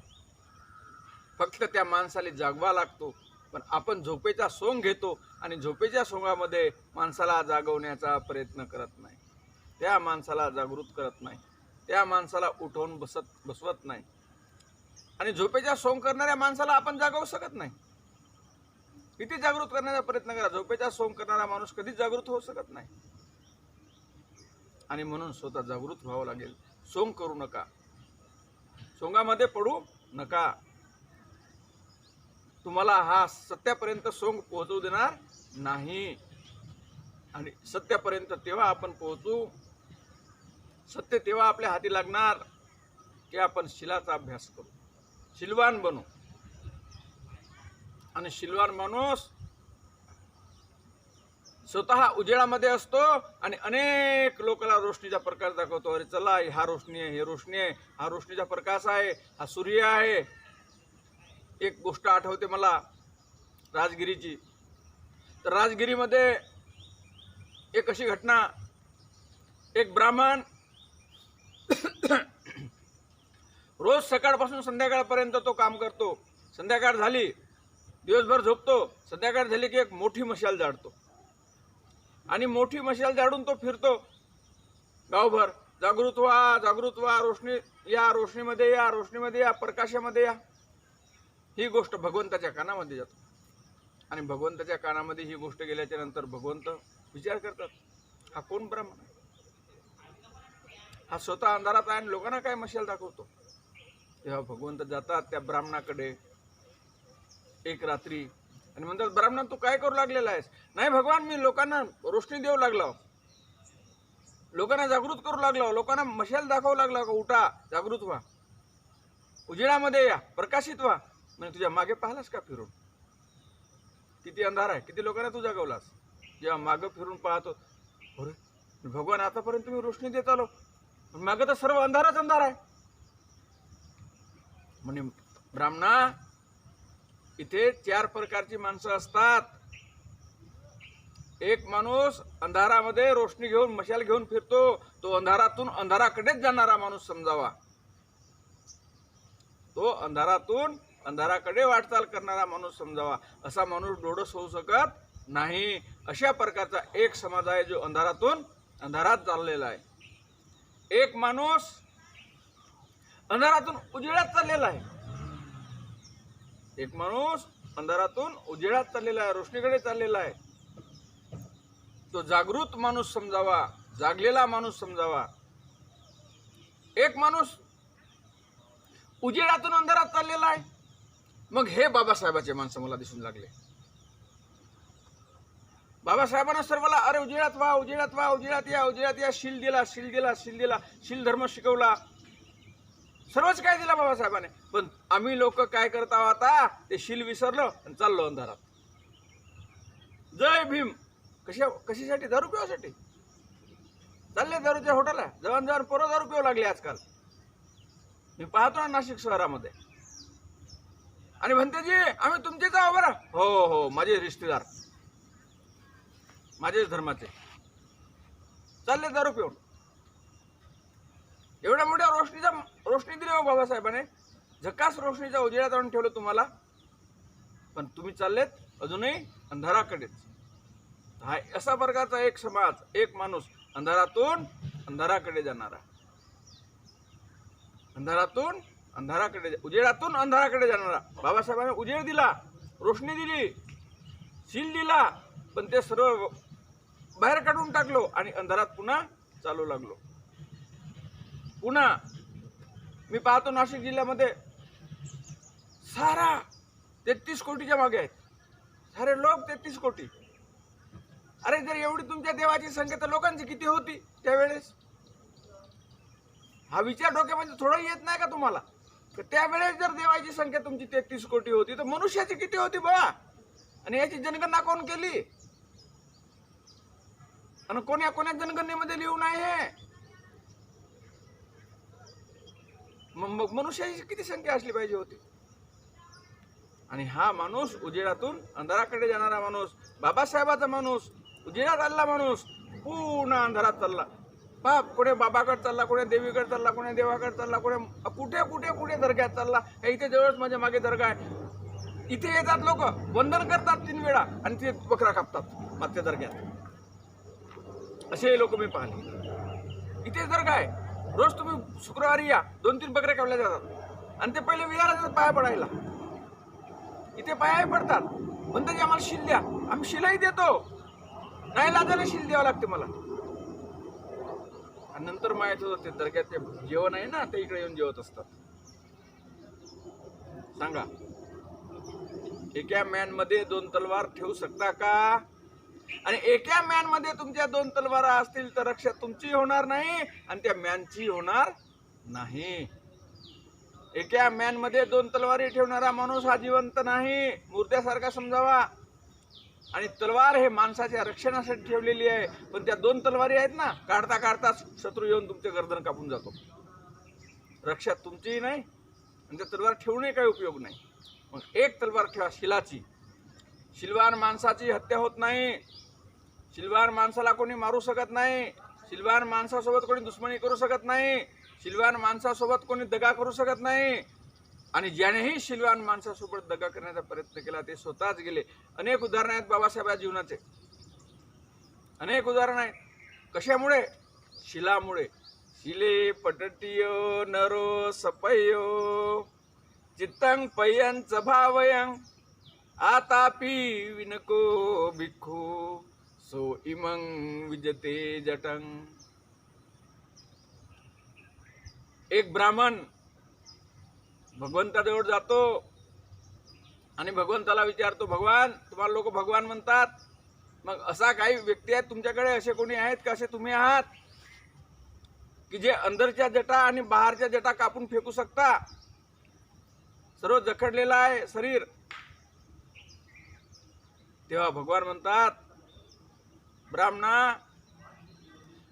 फक्त त्या माणसाला जागवा लागतो. पण आपण झोपेचा सोंग घेतो आणि झोपेच्या सोंगामध्ये माणसाला जागवण्याचा प्रयत्न करत नाही, त्या माणसाला जागृत करत नाही, त्या माणसाला उठवून बसवत नाही. आणि झोपेचा सोंग करणाऱ्या माणसाला आपण जागवू शकत नाही. किती जागृत करण्याचा प्रयत्न करा, झोपेचा सोंग करणारा माणूस कधीच जागृत होऊ शकत नाही. आणि म्हणून स्वतः जागृत व्हावं लागेल. सोंग करू नका, सोंगामध्ये पडू नका. तुम्हाला हा सत्यापर्यंत सोंग पोहोचवू देणार नाही. आणि सत्यापर्यंत तेव्हा आपण पोहोचू, सत्य तेव्हा आपल्या हाती लागणार की आपण शिलाचा अभ्यास करू, शीलवान बनू. आणि शीलवान माणूस स्वतः उजेडामध्ये असतो आणि अनेक लोकांना रोशनीचा प्रकाश दाखवतो. अरे चला, हा रोशनी आहे, हे रोशनी आहे, हा रोशनीचा प्रकाश आहे, हा सूर्य आहे. एक गोष्ट आठवते मला राजगिरीची. तर राजगिरीमध्ये एक अशी घटना, एक ब्राह्मण रोज सकाळपासून संध्याकाळपर्यंत तो काम करतो. संध्याकाळ झाली दिवसभर झोपतो, संध्याकाळ झाली की एक मोठी मशाल जाळतो आणि मोठी मशाल जाळून तो फिरतो गावभर, जागृत व्हा, जागृत व्हा, रोशनी या, रोशनीमध्ये या, रोशनीमध्ये या, प्रकाशामध्ये या. ही गोष्ट भगवंताच्या कानामध्ये जातो आणि भगवंताच्या कानामध्ये ही गोष्ट गेल्याच्या नंतर भगवंत विचार करतात, हा कोण ब्राह्मण आहे? हा स्वतः अंधारात आहे आणि लोकांना काय मशाल दाखवतो. तेव्हा भगवंत जातात त्या ब्राह्मणाकडे एक रात्री आणि म्हणतात, ब्राह्मणा तू काय करू लागलेला आहेस? नाही भगवान, मी लोकांना रोशनी देऊ लागलो, लोकांना जागृत करू लागलो, लोकांना मशाल दाखवू लागला, उठा, जागृत व्हा, उजेडामध्ये या, प्रकाशित व्हा. म्हणजे तुझ्या मागे पाहिलास का फिरून? किती अंधार आहे, किती लोकांना तू जागवलास? जेव्हा मागं फिरून पाहतो, अरे भगवान आतापर्यंत तुम्ही रोशनी देत आलो, मागं तर सर्व अंधारच अंधार आहे. म्हणे ब्राह्मणा, इथे 4 प्रकारची माणसं असतात. एक माणूस अंधारामध्ये रोशनी घेऊन मशाल घेऊन फिरतो, तो अंधारातून अंधाराकडेच जाणारा माणूस समजावा. तो अंधारातून अंधाराकडे वाटचाल करणारा माणूस समजावा. असा माणूस डोळस होऊ शकत नाही. अशा प्रकारचा एक समाज आहे जो अंधारातून अंधारात चाललेला आहे. एक माणूस अंधारातून उजेडात चाललेला आहे. एक माणूस अंधारातून उजेडात चाललेला आहे, रोशनीकडे चाललेला आहे. तो जागृत माणूस समजावा, जागलेला माणूस समजावा. एक माणूस उजेडातून अंधारात चाललेला आहे. मग हे बाबासाहेबाचे माणसं मला दिसून लागले. बाबासाहेबांना सर्वाला अरे उजेडात व्हा, उजेडात व्हा, उजेडात या, उजेडात या, शील दिला, शील दिला, शील दिला, शील धर्म शिकवला, सर्वच काय दिला बाबासाहेबांनी. पण आम्ही लोक काय करत आहोत आता? ते शील विसरलो आणि चाललो अंधारात. जय भीम कशासाठी? दारू पिवासाठी चालले, दारूच्या हॉटेलला जवान जवान पोरं दारू पिऊ लागले आजकाल. मी पाहतो ना नाशिक शहरामध्ये. आणि म्हणते जी आम्ही तुमचेच आहो बरं. हो हो, माझे रिश्तेदार, माझेच धर्माचे, चालले दारू पिऊन. एवढ्या मोठ्या रोशनी दिली हो बाबासाहेबांनी, झकास रोशनीचा उजेडात आणून ठेवलं तुम्हाला, पण तुम्ही चाललेत अजूनही अंधाराकडेच. हा असा प्रकारचा एक समाज, एक माणूस अंधारातून अंधाराकडे जाणारा, अंधारातून अंधाराकडे, उजेडातून अंधाराकडे जाणारा. बाबासाहेबांनी उजेड दिला, रोशनी दिली, शील दिला, पण ते सर्व बाहेर काढून टाकलो आणि अंधारात पुन्हा चालू लागलो. पुन्हा मी पाहतो नाशिक जिल्ह्यामध्ये सारा 33 कोटीच्या मागे आहेत. सारे लोक 33 कोटी. अरे जर एवढी तुमच्या देवाची संख्या तर लोकांची किती होती त्यावेळेस? हा विचार डोक्यामध्ये थोडा येत नाही का तुम्हाला? त्यावेळेस जर देवाची संख्या तुमची 33 कोटी होती तर मनुष्याची किती होती बघा. आणि याची जनगणना कोण केली? आणि कोण्या कोण्या जनगणनेमध्ये लिहून आहे? मग मनुष्याची किती संख्या असली पाहिजे होती? आणि हा माणूस उजेडातून अंधाराकडे जाणारा माणूस, बाबासाहेबाचा माणूस, उजेडात आलेला माणूस पूर्ण अंधारात चालला. बाप कोणी बाबाकडे चालला, कोणी देवीकडे चालला, कोणी देवाकडे चालला, कोणी कुठे कुठे कुठे दर्ग्यात चालला. इथे जवळच माझ्या मागे दर्गा आहे. इथे येतात लोक, वंदन करतात 3 वेळा आणि ते बकरा कापतात मागच्या दर्ग्यात. असे लोक मी पाहिले. इथेच दर्गा आहे. रोज तुम्ही शुक्रवारी या, 2-3 बकऱ्या कापल्या जातात आणि ते पहिले विहारात पाया पडायला. इथे पाया पडतात, म्हणतात आम्हाला शील द्या. आम्ही शिलही देतो, नाही लाजाने शील द्यावं लागते मला. आणि नंतर माहित होतं ते दर्ग्यात ते जेवण आहे ना, ते इकडे येऊन जेवत असतात. सांगा, एका मॅन मध्ये 2 तलवार ठेवू शकता का? आणि एका मॅन मध्ये तुमच्या 2 तलवारा असतील तर रक्षा तुमची होणार नाही आणि त्या मॅनची होणार नाही. एका मॅन मध्ये 2 तलवारी ठेवणारा माणूस हा जिवंत नाही, मुर्द्यासारखा समजावा. आणि तलवार हे माणसाच्या रक्षणासाठी ठेवलेली आहे, पण त्या 2 तलवारी आहेत ना, काढता काढता शत्रू येऊन तुमचे गर्दन कापून जातो. रक्षा तुमचीही नाही आणि त्या तलवार ठेवूनही काही उपयोग नाही. मग एक तलवार ठेवा, शिलाची. शिलवान माणसाची हत्या होत नाही. शिलवान माणसाला कोणी मारू शकत नाही. शिलवान माणसासोबत कोणी दुश्मनी करू शकत नाही. शिलवान माणसासोबत कोणी दगा करू शकत नाही. आणि ज्यानेही शीलवान माणसासोबत दगा करण्याचा प्रयत्न केला ते स्वतःच गेले. अनेक उदाहरण आहेत बाबासाहेबांच्या जीवनाचे, अनेक उदाहरण आहेत. कशामुळे? शिलामुळे. शिले पटटियो नरो सपयो चित्तं पयंच भावयं आतापि विनको भिक्खू सो इमं विजते जटं. एक ब्राह्मण भगवंताजवळ जातो आणि भगवंताला विचारतो, भगवान, तुम्हाला लोक भगवान म्हणतात, मग असा काही व्यक्ती आहेत तुमच्याकडे, असे कोणी आहेत का, असे तुम्ही आहात की जे अंदरच्या जटा आणि बाहेरच्या जटा कापून फेकू शकता? सर्व जखडलेलं आहे शरीर. तेव्हा भगवान म्हणतात, ब्राह्मणा,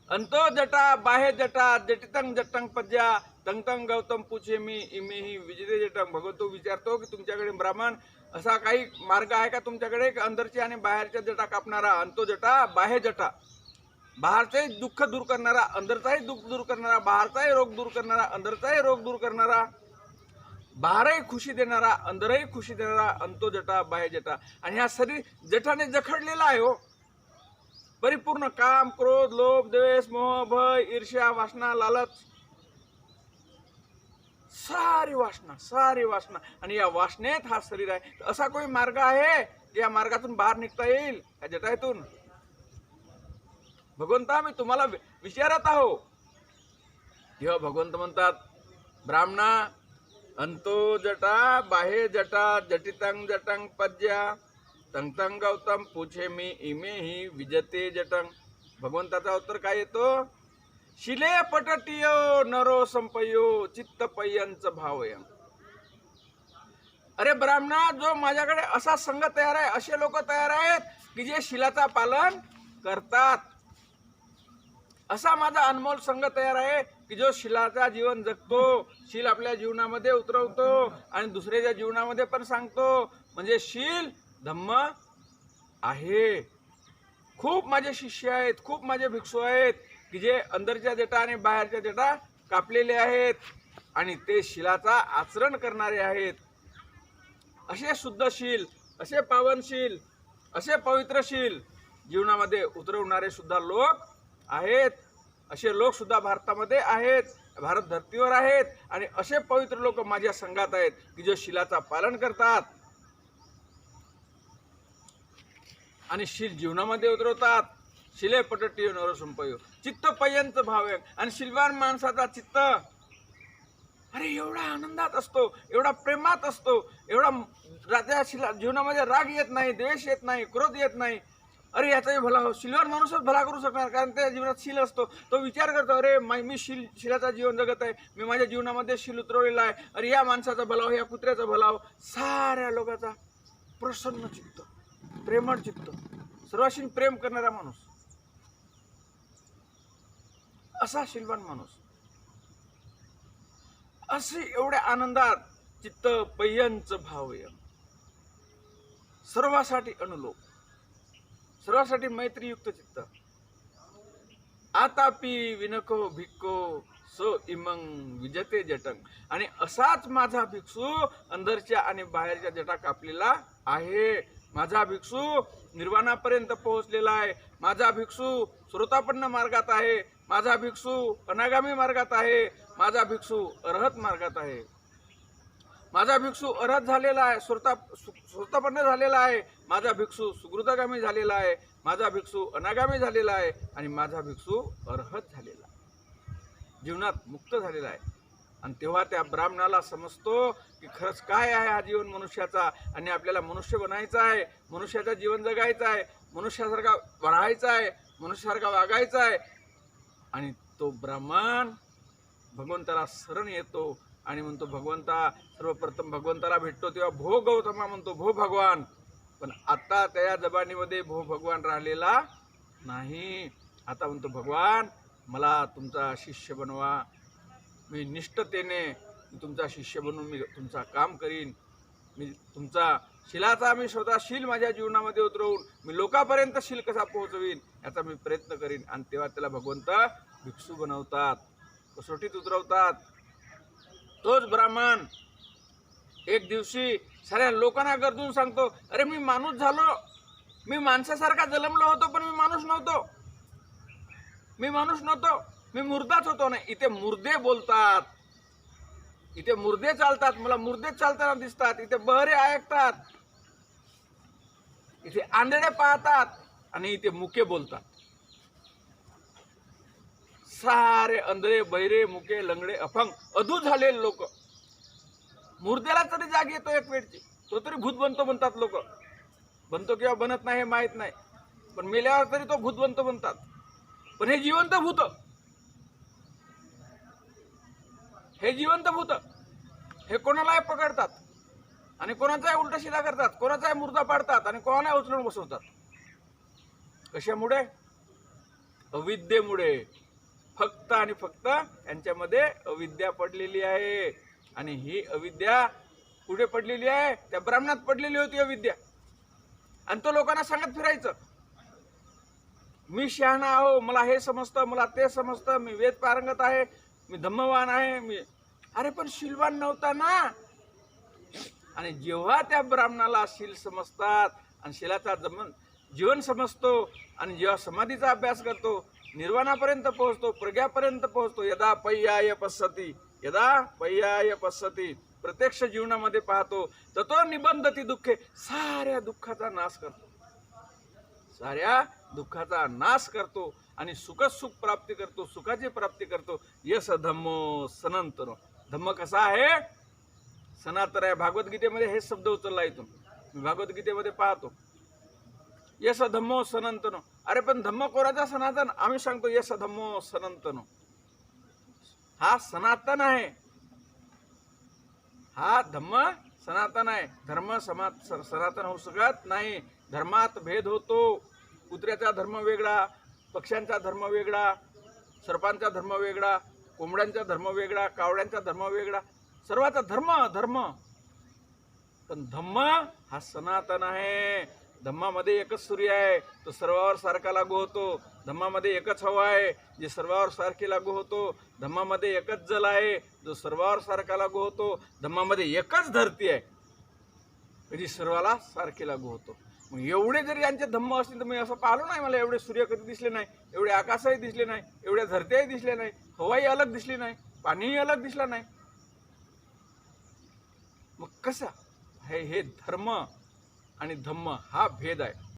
अंतो जटा बाहे जटा जटितं जटं पद्या तंग तंग गौतम पूछे मी इमे ही विजय जटं. भगवंतो विचारतो की तुमच्याकडे ब्राह्मण असा काही मार्ग आहे का तुमच्याकडे, अंदरच्या आणि बाहेरच्या जटा कापणारा? अंतो जटा बाहे जटा, बाहेरचंही दुःख दूर करणारा, अंदरचाही दुःख दूर करणारा, बाहेरचाही रोग दूर करणारा, अंदरचाही रोग दूर करणारा, बाहेरही खुशी देणारा, अंदरही खुशी देणारा, अंतो जटा बाहे जटा. आणि हा शरीर जठाने जखडलेला आहे हो. परिपूर्ण काम, क्रोध, लोभ, द्वेष, मोह, भय, ईर्ष्या, वासना, लालच, सारी वासना. आणि या वासनेत हा शरीर आहे. असा कोणी मार्ग आहे की या मार्गातून बाहेर निघता येईल या जटातून? भगवंता, मी तुम्हाला विचारत आहो. तेव्हा भगवंत म्हणतात, ब्राह्मणा, अंतो जटा बाहे जटा जटितं जटं पद्या तंग तंग गौतम पूछे मी इमे ही विजते जटं. भगवंताचा उत्तर काय येतो? शिले पटटियो नरो संपयो चित्त पय्यंच भावयं. अरे ब्राह्मणा, जो माझ्याकडे असा संघ तयार आहे, असे लोक तयार आहेत की जे शिलाचा पालन करतात, असा माझा अनमोल संघ तयार आहे की जो शिलाचा जीवन जगतो, शील आपल्या जीवनामध्ये उतरवतो आणि दुसऱ्याच्या जीवनामध्ये पण सांगतो. म्हणजे शील धम्म आहे. खूप माझे शिष्य आहेत, खूप माझे भिक्षू आहेत की जे अंदरच्या जटा आणि बाहेरच्या जटा कापलेले आहेत आणि ते शिलाचा आचरण करणारे आहेत. असे शुद्धशील, असे पावनशील, असे पवित्रशील जीवनामध्ये उतरवणारे सुद्धा लोक आहेत. असे लोक सुद्धा भारतामध्ये आहेत, भारत धर्तीवर आहेत. आणि असे पवित्र लोक माझ्या संघात आहेत की जो शिलाचा पालन करतात आणि शील जीवनामध्ये उतरवतात. शिले पटटियो नरो संपयो चित्त पयंच भावयं. आणि शिलवान माणसाचा चित्त अरे एवढा आनंदात असतो, एवढा प्रेमात असतो, एवढा त्याच्या जीवनामध्ये राग येत नाही, द्वेष येत नाही, क्रोध येत नाही. अरे याचाही भला हो. शिलवान माणूसच भला करू शकणार, कारण त्या जीवनात शील असतो. तो विचार करतो, अरे मी शिलाचा जीवन जगत आहे, मी माझ्या जीवनामध्ये शील उतरवलेला आहे. अरे या माणसाचा भला हो, या कुत्र्याचा भला हो. साऱ्या लोकांचा प्रसन्न चित्त, प्रेमळ चित्त, सर्वांशी प्रेम करणारा माणूस, असा शीलवान माणूस. असे एवढ्या आनंदात चित्त पय्यंच भावयं, सर्वासाठी अनुलोप, सर्वासाठी मैत्रीयुक्त चित्त. आतापि विनको भिक्को सो इमं विजते जटं. आणि असाच माझा भिक्षू अंदरच्या आणि बाहेरच्या जटा कापलेला आहे. माझा भिक्षू निर्वाणापर्यंत पोहोचलेला आहे. माझा भिक्षू श्रोतापन्न मार्गात आहे. माझा भिक्षू अनागामी मार्गात आहे. माझा भिक्षू अरहत मार्गात आहे. माझा भिक्षू अरहत झालेला आहे, श्रोतापन्न झालेला आहे. माझा भिक्षू सुकृतगामी झालेला आहे. माझा भिक्षू अनागामी झालेला आहे. आणि माझा भिक्षू अरहत झालेला आहे, जीवनात मुक्त झालेला आहे. आणि तेव्हा त्या ब्राह्मणाला समजतो की खरंच काय आहे हा जीवन मनुष्याचा, आणि आपल्याला मनुष्य बनायचं आहे, मनुष्याचं जीवन जगायचं आहे, मनुष्यासारखा वाढायचा आहे, मनुष्यासारखा वागायचा आहे. आणि तो ब्राह्मण भगवंताला शरण येतो आणि म्हणतो, भगवंता, सर्वप्रथम भगवंताला भेटतो तेव्हा भो गौतमा म्हणतो, भो भगवान. पण आता त्या जबानीमध्ये भो भगवान राहिलेला नाही. आता म्हणतो, भगवान, मला तुमचा शिष्य बनवा. मी निष्ठतेने तुमचा शिष्य बनून मी तुमचा काम करीन. मी तुमचा शिलाचा मी स्वतः शील माझ्या जीवनामध्ये उतरवून मी लोकांपर्यंत शील कसा पोहोचवीन याचा मी प्रयत्न करीन. आणि तेव्हा त्याला भगवंत भिक्षू बनवतात, कसोटीत उतरवतात. तोच ब्राह्मण एक दिवशी साऱ्या लोकांना गरजून सांगतो, अरे मी माणूस झालो, मी माणसासारखा जन्मलो होतो, पण मी माणूस नव्हतो, मी मुर्दाच होतो. नाही, इथे मुर्दे बोलतात, इथे मुर्दे चालतात, मला मुर्देच चालताना दिसतात, इथे बहरे ऐकतात, इथे आंधळे पाहतात आणि इथे मुके बोलतात. सारे अंधळे, बहिरे, मुके, लंगडे, अपंग, अधू झालेले लोक. मुर्द्याला तरी जाग येतो एक वेळची, तो तरी भूत बनतो म्हणतात लोक. बनतो किंवा बनत नाही हे माहित नाही, पण मेल्यावर तरी तो भूत बनतो म्हणतात. पण हे जिवंत भूत, हे कोणालाही पकडतात आणि कोणाचाही उलटा सीधा करतात, कोणाचाही मुर्दा पाडतात आणि कोणालाही उचलून बसवतात. कशामुळे? अविद्येमुळे. फक्त आणि फक्त यांच्यामध्ये अविद्या पडलेली आहे. आणि ही अविद्या कुठे पडलेली आहे? त्या ब्राह्मणात पडलेली होती अविद्या. आणि तो लोकांना सांगत फिरायचं, मी शहाणा आहो, मला हे समजतं, मला ते समजतं, मी वेद पारंगत आहे, मी धम्मवान आहे, मी. अरे पण शीलवान नव्हता ना. आणि जेव्हा त्या ब्राह्मणाला शील समजतात आणि शीलाचा जीवन समजतो आणि जेव्हा समाधीचा अभ्यास करतो, निर्वाणापर्यंत पोहोचतो, प्रज्ञापर्यंत पोहोचतो, यदा पय्याय पश्यति, प्रत्यक्ष जीवनामध्ये पाहतो, तर तो निबंधती दुःखे, साऱ्या दुःखाचा नाश करतो आणि सुख प्राप्ती करतो, सुखाची प्राप्ती करतो. यस धम्मो सनातनो. धम्म कसा आहे? सनातन आहे. भागवतगीतेमध्ये हे शब्द उचलला इथून, मी भागवतगीतेमध्ये पाहतो, यस धम्मो सनातनो. अरे पण धम्म कोणाचा सनातन? आम्ही सांगतो यस धम्मो सनातनो. हा सनातन आहे, हा धम्म सनातन आहे. धर्म सनातन होऊ शकत नाही. धर्मात भेद होतो. कुत्र्याचा धर्म वेगळा, पक्ष्यांचा धर्म वेगळा, सर्पांचा धर्म वेगळा, कोंबड्यांचा धर्म वेगळा, कावड्यांचा धर्म वेगळा, सर्वांचा धर्म. पण धम्म हा सनातन आहे. धम्मामध्ये एकच सूर्य आहे, तो सर्वावर सारखा लागू होतो. धम्मामध्ये एकच हवा आहे, जे सर्वावर सारखी लागू होतो. धम्मामध्ये एकच जल आहे, जो सर्वावर सारखा लागू होतो. धम्मामध्ये एकच धरती आहे, जी सर्वाला सारखी लागू होतो. मग एवढे जरी यांचे धम्म असतील तर मी असं पाहिलो नाही, मला एवढे सूर्य कधी दिसले नाही, एवढे आकाशही दिसले नाही, एवढ्या धरत्याही दिसले नाही, हवाही अलग दिसली नाही, पाणीही अलग दिसलं नाही. मग कसा हे धर्म आणि धम्म हा भेद आहे.